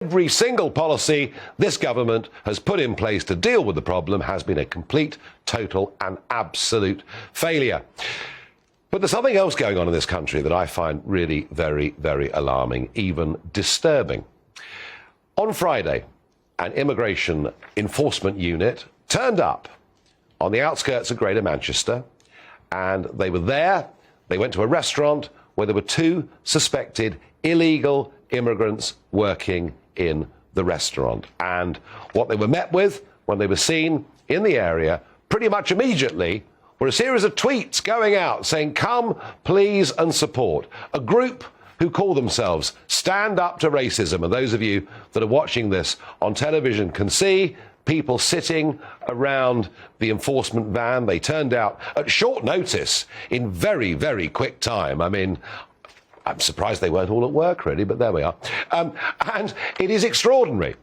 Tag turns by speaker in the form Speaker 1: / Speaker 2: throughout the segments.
Speaker 1: Every single policy this government has put in place to deal with the problem has been a complete, total and absolute failure. But there's something else going on in this country that I find really very, very alarming, even disturbing. On Friday, an immigration enforcement unit turned up on the outskirts of Greater Manchester, and they were there. They went to a restaurant where there were two suspected illegal immigrants working in the restaurant. And what they were met with when they were seen in the area pretty much immediately were a series of tweets going out saying, "Come, please, and support." A group who call themselves Stand Up to Racism. And those of you that are watching this on television can see people sitting around the enforcement van. They turned out at short notice in very, very quick time. I mean, I'm surprised they weren't all at work, really, but there we are. And it is extraordinary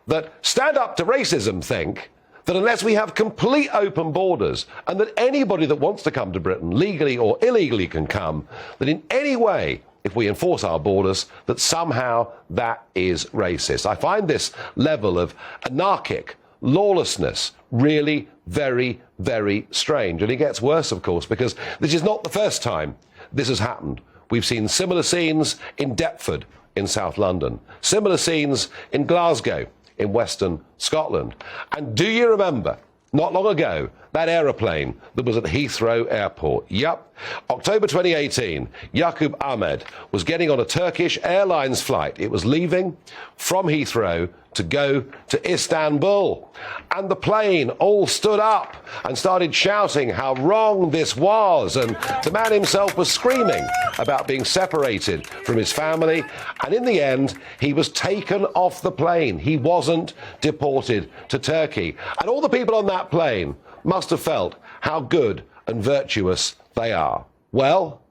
Speaker 1: that Stand Up to Racism think that unless we have complete open borders and that anybody that wants to come to Britain, legally or illegally, can come, that in any way, if we enforce our borders, that somehow that is racist. I find this level of anarchic lawlessness really very, very strange. And it gets worse, of course, because this is not the first time this has happened. We've seen similar scenes in Deptford in South London, similar scenes in Glasgow in Western Scotland. And do you remember, not long ago, that aeroplane that was at Heathrow Airport? Yep. October 2018, Yakub Ahmed was getting on a Turkish Airlines flight. It was leaving from Heathrow to go to Istanbul. And the plane all stood up and started shouting how wrong this was. And the man himself was screaming about being separated from his family. And in the end, he was taken off the plane. He wasn't deported to Turkey. And all the people on that plane must have felt how good and virtuous they are. Well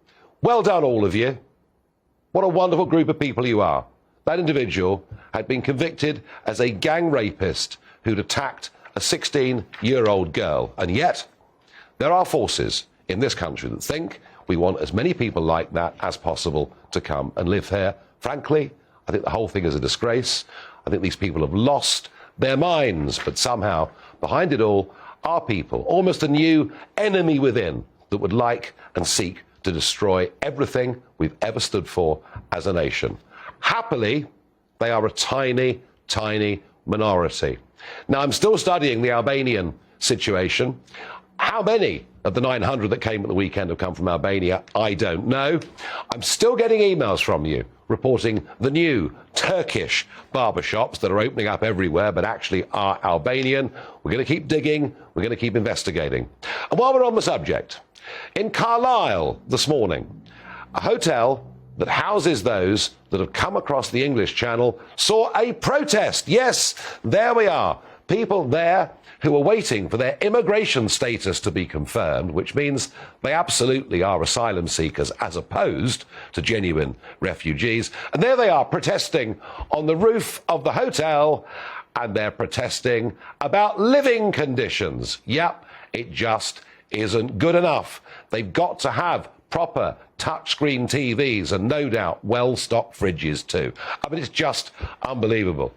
Speaker 1: done, all of you. What a wonderful group of people you are. That individual had been convicted as a gang rapist who'd attacked a 16-year-old girl. And yet, there are forces in this country that think we want as many people like that as possible to come and live here. Frankly, I think the whole thing is a disgrace. I think these people have lost their minds, but somehow, behind it all, are people, almost a new enemy within, that would like and seek to destroy everything we've ever stood for as a nation. Happily, they are a tiny, tiny minority. Now, I'm still studying the Albanian situation. How many of the 900 that came at the weekend have come from Albania? I don't know. I'm still getting emails from you reporting the new Turkish barbershops that are opening up everywhere but actually are Albanian. We're going to keep digging. We're going to keep investigating. And while we're on the subject, in Carlisle this morning, a hotel that houses those that have come across the English Channel saw a protest. Yes, there we are. People there who are waiting for their immigration status to be confirmed, which means they absolutely are asylum seekers as opposed to genuine refugees. And there they are protesting on the roof of the hotel, and they're protesting about living conditions. Yep, it just isn't good enough. They've got to have proper touchscreen TVs and no doubt well-stocked fridges too. I mean, it's just unbelievable.